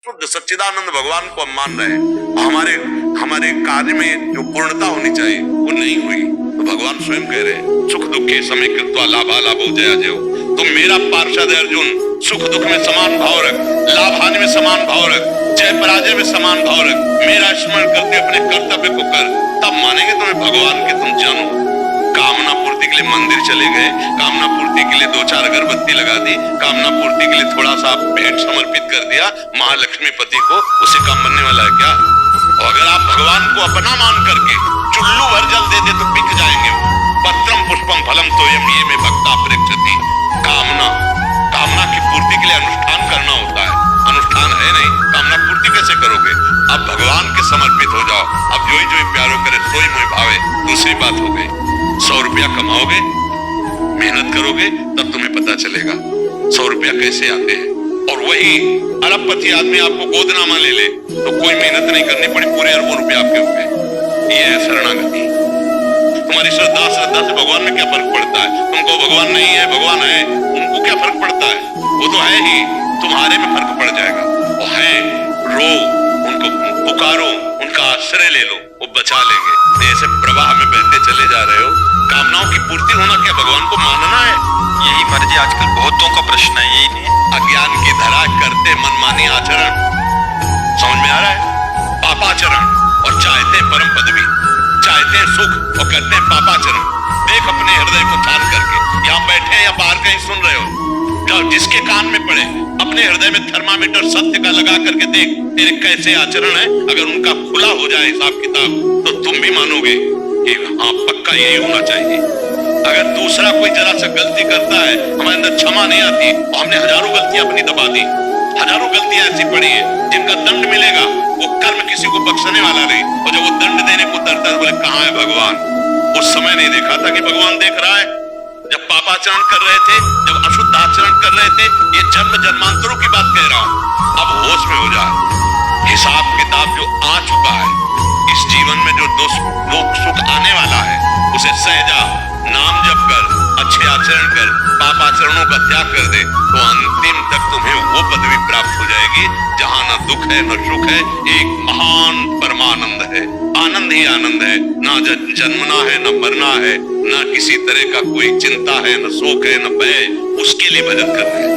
शुद्ध सच्चिदानंद भगवान को हम मान रहे हैं, हमारे कार्य में जो पूर्णता होनी चाहिए वो नहीं हुई, तो भगवान स्वयं कह रहे हैं सुख दुख के समय कृत्वा लाभा लाभो जया जयो। तुम मेरा पार्षद अर्जुन सुख दुख में समान भाव रख, लाभ हानि में समान भाव रख, जय पराजय में समान भाव रख, मेरा स्मरण करते अपने कर्तव्य को कर, तब मानेंगे तुम्हें भगवान के तुम जानो। कामना पूर्ति के लिए मंदिर चले गए, कामना पूर्ति के लिए 2-4 अगरबत्ती लगा दी, कामना पूर्ति के लिए थोड़ा सा भेंट समर्पित कर दिया महालक्ष्मी पति को, उसे काम बनने वाला है क्या? और अगर आप भगवान को अपना मान करके चुल्लू भर जल दे दे तो बिक जाएंगे वो। पत्रम पुष्पम फलम तोयम ये में भक्ता प्रेक्षति। कामना की पूर्ति के लिए अनुष्ठान करना होता है, अनुष्ठान है नहीं, कामना पूर्ति कैसे करोगे? अब भगवान के समर्पित हो जाओ, अब जो ही प्यारो करे सोई मोहि भावे। दूसरी बात हो गई, 100 रुपया कमाओगे, मेहनत करोगे, तब तुम्हें पता चलेगा 100 रुपया कैसे आते हैं। और वही अरबपति आदमी आपको गोदनामा ले ले तो कोई मेहनत नहीं करनी पड़ी, पूरे अरबों रुपए आपके हो गए। ये है शरणागति। तुम्हारी श्रद्धा से भगवान में क्या फर्क पड़ता है? तुमको भगवान नहीं है, भगवान है, उनको क्या फर्क पड़ता है? वो तो है ही, तुम्हारे में फर्क पड़ जाएगा। वो है, रो, उनको पुकारो, उनका आश्रय ले लो, वो बचा लेंगे। जैसे प्रवाह में बहते चले जा रहे हो, कामनाओं की पूर्ति होना क्या भगवान को मानना है? यही मर्जी आजकल बहुतों का प्रश्न है, यही नहीं है। अज्ञान की धरा करते मनमानी आचरण, समझ में आ रहा है? पापाचरण, और चाहते हैं परम पदवी, चाहते हैं सुख और करते हैं पापाचरण। देख अपने हृदय को ध्यान करके, यहाँ बैठे हैं या बाहर कहीं सुन रहे हो, जाओ जिसके कान में पड़े अपने हृदय में थर्मामीटर सत्य का लगा करके देख तेरे कैसे आचरण है। अगर उनका खुला हो जाए हिसाब किताब तो तुम भी मानोगे कि हाँ पक्का यही होना चाहिए। अगर दूसरा कोई जरा सा गलती करता है, हमारे अंदर क्षमा नहीं आती, और हमने हजारों गलतियां अपनी दबा दी, हजारों गलतियां ऐसी पड़ी है जिनका दंड मिलेगा, वो कर्म किसी को बख्शने वाला नहीं। और जब वो दंड देने को उतरता है, बोले कहाँ है भगवान? उस समय नहीं देखा था कि भगवान देख रहा है। जब पापाचरण कर रहे थे, जब अशुद्ध आचरण कर रहे थे, ये जन्म जन्मांतरों की बात कह रहा हूं। अब होश में हो जाए, हिसाब किताब जो आ चुका है, इस जीवन में जो दुख सुख आने वाला है, उसे सहजा, नाम जप कर, अच्छे आचरण कर, पाप आचरणों का त्याग कर दे, तो अंतिम तक तुम्हें वो पदवी प्राप्त हो जाएगी जहां न दुख है न सुख है, एक महान परमानंद है, आनंद ही आनंद है। ना जन्मना है, न मरना है, न किसी तरह का कोई चिंता है, न शोक है, न भय। उसके लिए भजन कर रहे हैं,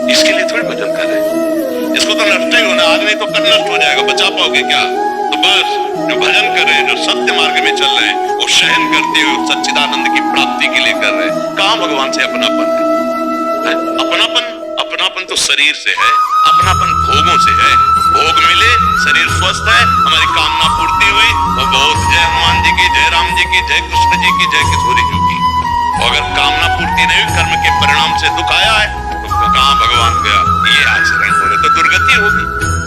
इसके लिए थोड़ी भजन कर रहे हैं। इसको तो नष्ट ही होना, आदमी तो कल नष्ट हो जाएगा, बचा पाओगे क्या? तो बस जो भजन कर रहे हैं, जो सत्य मार्ग में चल रहे हैं, वो शयन करते हुए सच्चिदानंद की प्राप्ति के लिए कर रहे हैं। कहाँ भगवान से अपनापन है? अपनापन तो शरीर से है, अपनापन भोगों से है। भोग मिले, शरीर स्वस्थ है, हमारी कामना पूर्ति हुई, वो बहुत जय हनुमान जी की, जय राम जी की, जय कृष्ण जी की, जय किशोरी जी की। और अगर कामना पूर्ति नहीं हुई, कर्म के परिणाम से दुख आया है, तो कहाँ भगवान गया? ये आचरण हो रहे तो दुर्गति होगी।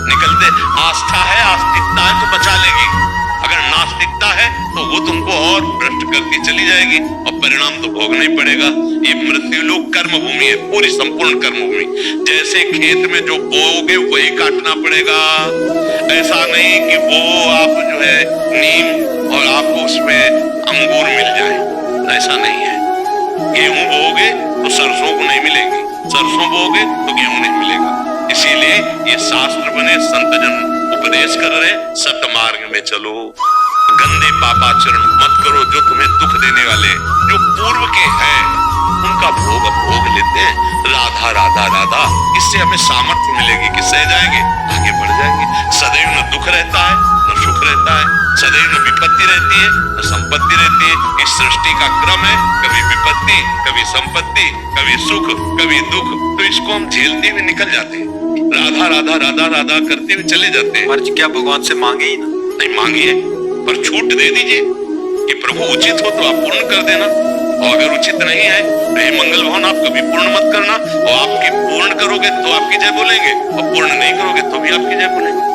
निकलते आस्था है, आस्तिकता है तो बचा लेगी, अगर नास्तिकता है तो वो तुमको और भ्रष्ट करती चली जाएगी, और परिणाम तो भोगना ही पड़ेगा। ये मृत्युलोक कर्म भूमि है, पूरी संपूर्ण कर्म भूमि। जैसे खेत में जो बोओगे वही काटना पड़ेगा, ऐसा नहीं कि वो आप जो है नीम और आपको उसमें अंगूर मिल जाए, ऐसा नहीं है। गेहूं बोओगे तो सरसों को नहीं मिलेगी, सरसों बोओगे तो गेहूं नहीं मिलेगा। इसीलिए ये शास्त्र बने, संत जन उपदेश कर रहे, सत्य मार्ग में चलो, गंदे पापाचरण मत करो जो तुम्हें दुख देने वाले, जो पूर्व के हैं उनका भोग लेते हैं। राधा राधा राधा, इससे हमें सामर्थ्य मिलेगी कि सह जाएंगे, आगे बढ़ जाएंगे। सदैव न दुख रहता है न सुख रहता है, सदैव न विपत्ति रहती है न संपत्ति रहती है। इस सृष्टि का क्रम है, कभी विपत्ति, कभी संपत्ति, कभी सुख, कभी दुख, तो इसको हम झेलते हुए निकल जाते हैं। राधा राधा राधा राधा करते हुए चले जाते हैं। मर्जी क्या भगवान से मांगे ही ना? नहीं मांगिए, पर छूट दे दीजिए कि प्रभु उचित हो तो आप पूर्ण कर देना, और अगर उचित नहीं है तो हे मंगल भवन आप कभी पूर्ण मत करना। और आपकी पूर्ण करोगे तो आपकी जय बोलेंगे, और पूर्ण नहीं करोगे तो भी आपकी जय बोलेंगे।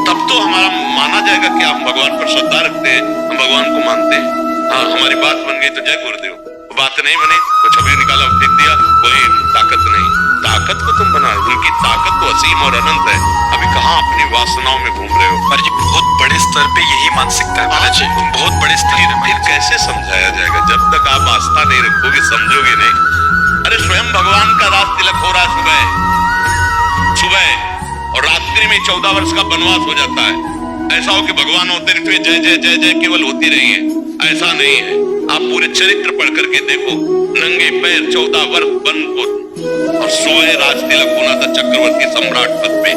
तब तो हमारा माना जाएगा कि आप भगवान पर श्रद्धा रखते हैं, हम भगवान को मानते हैं। हाँ, हमारी बात बन गई तो जय गुरुदेव, बात नहीं बनी तो छवि निकाला फेंक दिया, कोई ताकत नहीं। ताकत को तुम बना, उनकी ताकत तो असीम और अनंत है। अभी कहाँ अपनी वासनाओं में घूम रहे हो? पर जी बहुत बड़े स्तर पे यही मानसिकता है महाराज जी, बहुत बड़े स्तर पे। फिर कैसे समझाया जाएगा? जब तक आप आस्था नहीं रखोगे, समझोगे नहीं। अरे स्वयं भगवान का राज तिलक हो रहा है सुबह, उतनी में 14 वर्ष का वनवास हो जाता है। ऐसा हो कि भगवान अवतरित हुए, जय जय जय जय केवल होती रही है, ऐसा नहीं है। आप पूरे चरित्र पढ़ करके देखो, नंगे पैर 14 वर्ष वन को, और 16 राज तिलक होना था चक्रवर्ती सम्राट पद पे।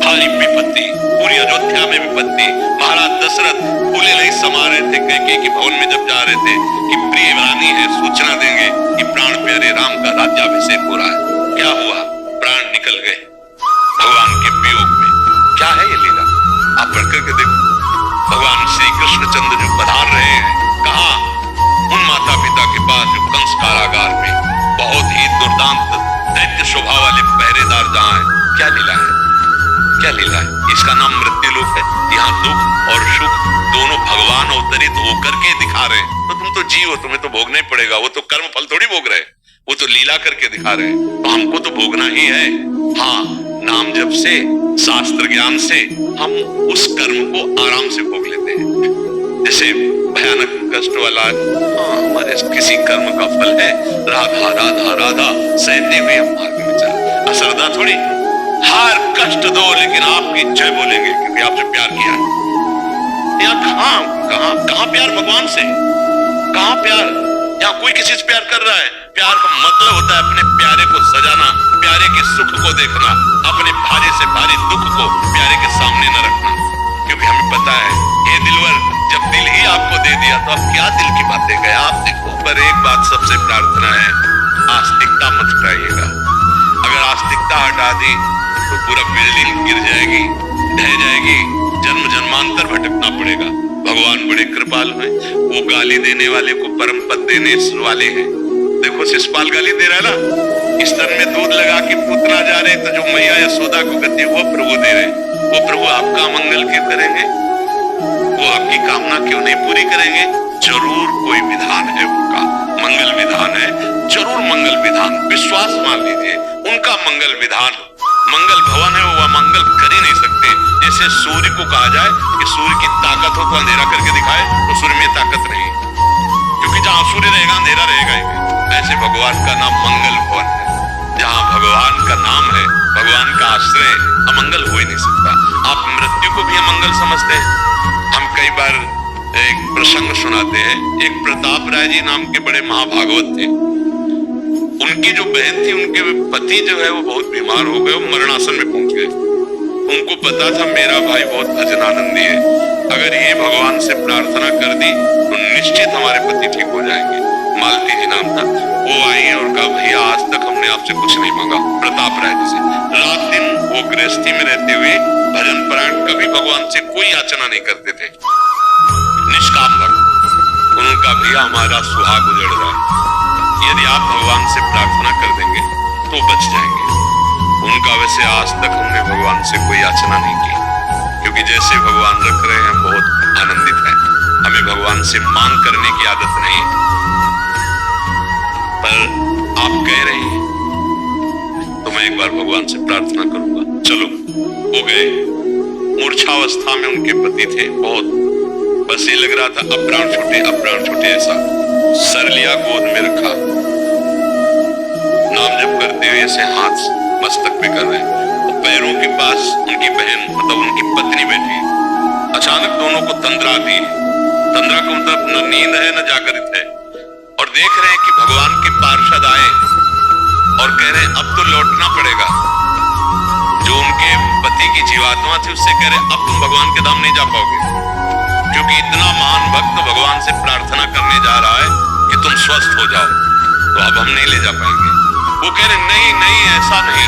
भारी विपत्ति, पूरी अयोध्या में विपत्ति। महाराज दशरथ फूले नहीं समा रहे थे कैकेयी के भवन में जब जा रहे थे कि प्रिय रानी है, सूचना देंगे कि प्राण प्यारे राम का राज्याभिषेक हो रहा है। क्या हुआ? प्राण निकल गए भगवान के वियोग में। क्या है ये लीला? आप पढ़ करके देखो। भगवान श्री कृष्णचंद्र जो पधार रहे हैं, कहा उन माता पिता के पास जो कंस कारागार में बहुत ही दुर्दांत दैत्य स्वभाव वाले पहरेदार जहां है। क्या लीला है? क्या लीला है? इसका नाम मृत्यु लोक है। यहाँ दुख और सुख दोनों भगवान अवतरित होकर के दिखा रहे हैं। तो तुम तो जीव हो, तुम्हें तो भोगना ही पड़ेगा। वो तो कर्म फल थोड़ी भोग रहे, वो तो लीला करके दिखा रहे हैं। तो हमको तो भोगना ही है। हाँ, नाम जप से, शास्त्र ज्ञान से हम उस कर्म को आराम से भोग लेते हैं। जैसे भयानक कष्ट वाला हमारे किसी कर्म का फल है, राधा राधा राधा सहते हुए हम मार्ग में चले। असरदा थोड़ी, हर कष्ट दो लेकिन आपकी जय बोलेंगे क्योंकि आपसे प्यार किया है। यहाँ कहाँ प्यार भगवान से? कहाँ प्यार? यहाँ कोई किसी से प्यार कर रहा है? प्यार का मतलब होता है अपने प्यारे को सजाना, प्यारे के सुख को देखना, अपने भारी से भारी दुख को प्यारे के सामने न रखना। क्योंकि हमें पता है ये दिलवर जब दिल ही आपको दे दिया तो अब क्या दिल की बातें गए। आप देखो, पर एक बात सबसे प्रार्थना है, आस्तिकता मत हटाइएगा। अगर आस्तिकता हटा दी तो पूरा बिजली गिर जाएगी, ढह जाएगी, जन्म जन्मांतर भटकना पड़ेगा। भगवान बड़े कृपालु हैं, वो गाली देने वाले को परम पद देने वाले हैं। देखो शिशुपाल गाली दे रहा है ना, स्तन में दूध लगा के पूतना जा रहे, तो जो मैया यशोदा को गति वो प्रभु दे रहे। वो प्रभु आपका मंगल क्यों करेंगे? वो आपकी कामना क्यों नहीं पूरी करेंगे? जरूर कोई विधान है उनका, मंगल विधान है, जरूर मंगल विधान। विश्वास मान लीजिए, उनका मंगल विधान, मंगल भवन है, वो मंगल कर ही नहीं सकते। जैसे सूर्य को कहा जाए कि सूर्य की ताकत हो तो अंधेरा करके दिखाए, तो सूर्य में ताकत नहीं, क्योंकि जहां सूर्य रहेगा अंधेरा रहेगा ही। ऐसे भगवान का नाम मंगल भवन है। जहां भगवान का नाम है, भगवान का आश्रय, अमंगल हो ही नहीं सकता। आप मृत्यु को भी अमंगल समझते हैं। हम कई बार एक प्रसंग सुनाते हैं। एक प्रताप राय जी नाम के बड़े महाभागवत थे। उनकी जो बहन थी, उनके पति जो है वो बहुत बीमार हो गए, वो मरणासन में पहुंच गए। उनको पता था मेरा भाई बहुत भजनानंदी है, अगर ये भगवान से प्रार्थना कर दी तो निश्चित हमारे पति ठीक हो जाएंगे। मालती जी नाम था। वो आई और कहा भैया आज तक हमने आपसे कुछ नहीं मांगा। प्रताप राय जी से रात दिन वो गृहस्थी में रहते हुए भजन परायण, कभी भगवान से कोई याचना नहीं करते थे, निष्काम भक्त। उनका भैया हमारा सुहाग उजड़ रहा है, यदि आप भगवान से प्रार्थना कर देंगे तो बच जाएंगे। उनका वैसे आज तक हमने भगवान से कोई याचना नहीं की, क्योंकि जैसे भगवान रख रहे हैं हम बहुत आनंदित हैं। हमें भगवान से मांग करने की आदत नहीं है। पर आप कह रहे हैं तो मैं एक बार भगवान से प्रार्थना करूंगा। चलो, वो गए। मूर्छावस्था में उनके पति थे, बहुत बस ये लग रहा था अब प्राण छूटे ऐसा। सर लिया, गोद में रखा, नाम जप करते हुए ऐसे हाथ मस्तक पे कर रहे हैं। पैरों के पास उनकी बहन, मतलब उनकी पत्नी बैठी। अचानक दोनों को तंद्रा दी। तंद्रा का मतलब न नींद है न जागृत है, और देख रहे हैं कि भगवान के पार्षद आए और कह रहे हैं अब तो लौटना पड़ेगा। जो उनके पति की जीवात्मा थी उससे कह रहे अब तुम भगवान के धाम नहीं जा पाओगे, क्योंकि इतना महान भक्त भगवान से प्रार्थना करने जा रहा है कि तुम स्वस्थ हो जाओ, तो अब हम नहीं ले जा पाएंगे। वो कह रहे नहीं नहीं, ऐसा नहीं,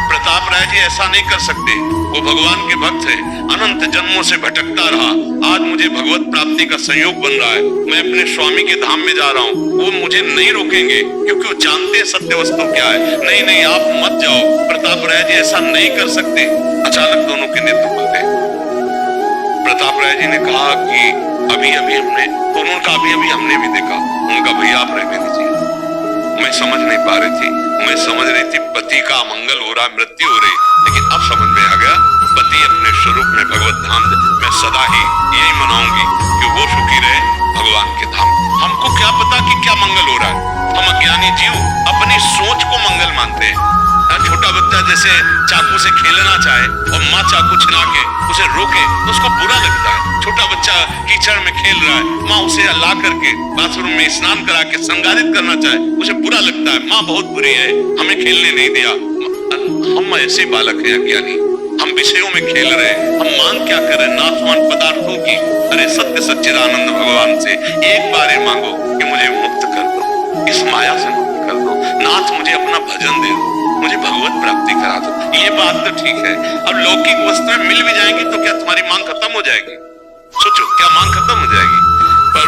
प्रताप राय जी ऐसा नहीं कर सकते। वो भगवान के भक्त है, अनंत जन्मों से भटकता रहा, आज मुझे भगवत प्राप्ति का संयोग बन रहा है। मैं अपने स्वामी के धाम में जा रहा हूँ, वो मुझे नहीं रोकेंगे क्योंकि वो जानते हैं सत्य वस्तु क्या है। नहीं नहीं, आप मत जाओ, प्रताप राय जी ऐसा नहीं कर सकते। अचानक दोनों के नेत्र खुल गए। प्रताप राय जी ने कहा कि अभी हमने, तो उनका अभी हमने भी देखा। उनका भैया आप रहने दीजिए। मैं समझ नहीं पा रही थी, मैं समझ रही थी पति का अमंगल हो रहा, मृत्यु हो रही, लेकिन अब समझ में आ गया पति अपने स्वरूप में भगवत धाम, मैं सदा ही यही मनाऊंगी कि वो सुखी रहे भगवान के धाम। हमको क्या पता कि क्या मंगल हो रहा है। हम अज्ञानी जीव अपनी सोच को मंगल मानते हैं। छोटा बच्चा जैसे चाकू से खेल खेलना चाहे और माँ चाकू छिना के उसे रोके तो उसको बुरा लगता है। छोटा बच्चा कीचड़ में खेल रहा है, माँ उसे ला करके बाथरूम में स्नान करा के संगारित करना चाहे, उसे बुरा लगता है, माँ बहुत बुरी है, हमें खेलने नहीं दिया। हम ऐसे बालक हैं अज्ञानी, हम विषयों में खेल रहे हैं, हम मांग क्या कर रहे हैं? नाशवान पदार्थों की। अरे सत्य सच्चिदानंद भगवान से एक बार ये मांगो कि मुझे मुक्त कर दो, इस माया से मुक्त कर दो, नाथ मुझे अपना भजन दे दो, मुझे भगवत प्राप्ति करा दो। ये बात तो ठीक है। अब लौकिक वस्तुएं मिल भी जाएंगी तो क्या तुम्हारी मांग खत्म हो जाएगी? सोचो, क्या मांग खत्म हो जाएगी? पर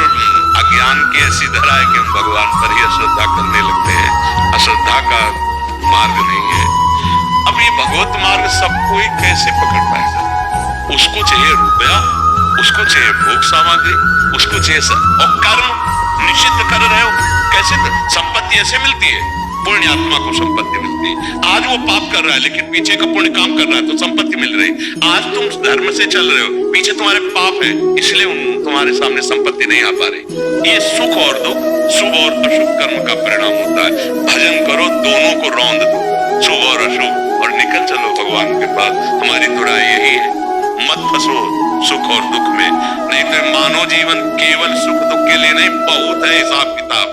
अज्ञान की ऐसी धरा है कि हम भगवान पर ही अश्रद्धा करने लगते हैं। अश्रद्धा का मार्ग नहीं है। अब ये भगवत मार्ग सब कोई कैसे पकड़ पाएगा? उसको चाहिए रुपया, उसको चाहिए भोग सामग्री, उसको चाहिए और कर्म निषिद्ध कर रहे हो। कैसे संपत्ति ऐसे मिलती है? पुण्य आत्मा को संपत्ति मिलती है। आज वो पाप कर रहा है लेकिन पीछे का पुण्य काम कर रहा है तो संपत्ति मिल रही। आज तुम धर्म से चल रहे हो, पीछे तुम्हारे पाप है, इसलिए तुम्हारे सामने संपत्ति नहीं आ पा रही। ये सुख और दुख, शुभ और अशुभ कर्म का परिणाम होता है। भजन करो, दोनों को रौंद दो, शुभ और अशुभ, और निकल चलो भगवान के पास। हमारी दुराई यही है, मत फंसो सुख और दुख में। नहीं तो मानव जीवन केवल सुख दुख के लिए नहीं, बहुत है हिसाब किताब।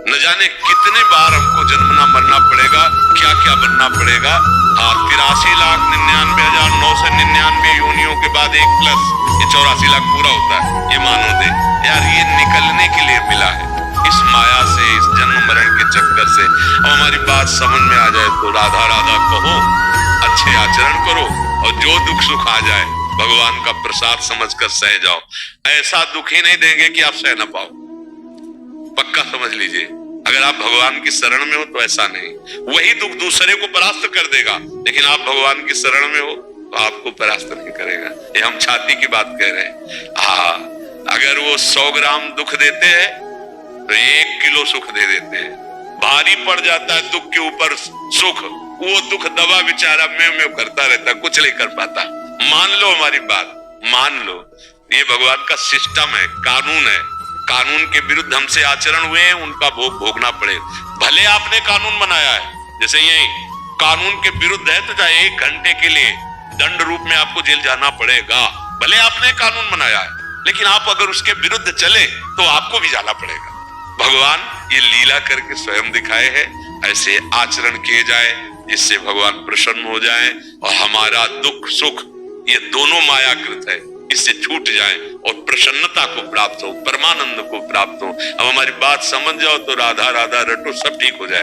न जाने कितने बार हमको जन्मना मरना पड़ेगा, क्या क्या बनना पड़ेगा। 83,99,999 योनियों के बाद 1 प्लस ये 84 लाख पूरा होता है। ये मानो दे यार, ये निकलने के लिए मिला है इस माया से, इस जन्म मरण के चक्कर से। अब हमारी बात समझ में आ जाए तो राधा राधा कहो, अच्छे आचरण करो, और जो दुख सुख आ जाए भगवान का प्रसाद समझकर सह जाओ। ऐसा दुख ही नहीं देंगे कि आप सह न पाओ, पक्का समझ लीजिए। अगर आप भगवान की शरण में हो तो ऐसा नहीं। वही दुख दूसरे को परास्त कर देगा, लेकिन आप भगवान की शरण में हो तो आपको परास्त नहीं करेगा। ये हम छाती की बात कह रहे हैं। अगर वो 100 ग्राम दुख देते हैं तो 1 किलो सुख दे देते हैं। भारी पड़ जाता है दुख के ऊपर सुख, वो दुख दबा बेचारा में करता रहता, कुछ नहीं कर पाता। मान लो हमारी बात, मान लो। ये भगवान का सिस्टम है, कानून है। कानून के विरुद्ध हमसे आचरण हुए हैं, उनका भोग भोगना पड़े। भले आपने कानून बनाया है, जैसे ये कानून के विरुद्ध है तो चाहे 1 घंटे के लिए दंड रूप में आपको जेल जाना पड़ेगा। भले आपने कानून बनाया है, लेकिन आप अगर उसके विरुद्ध चले तो आपको भी जाना पड़ेगा। भगवान ये लीला करके स्वयं दिखाए हैं। ऐसे आचरण किए जाए जिससे भगवान प्रसन्न हो जाए और हमारा दुख सुख ये दोनों मायाकृत है, इससे छूट जाए और प्रसन्नता को प्राप्त हो, परमानंद को प्राप्त हो। अब हमारी बात समझ जाओ तो राधा राधा रटो, सब ठीक हो जाए।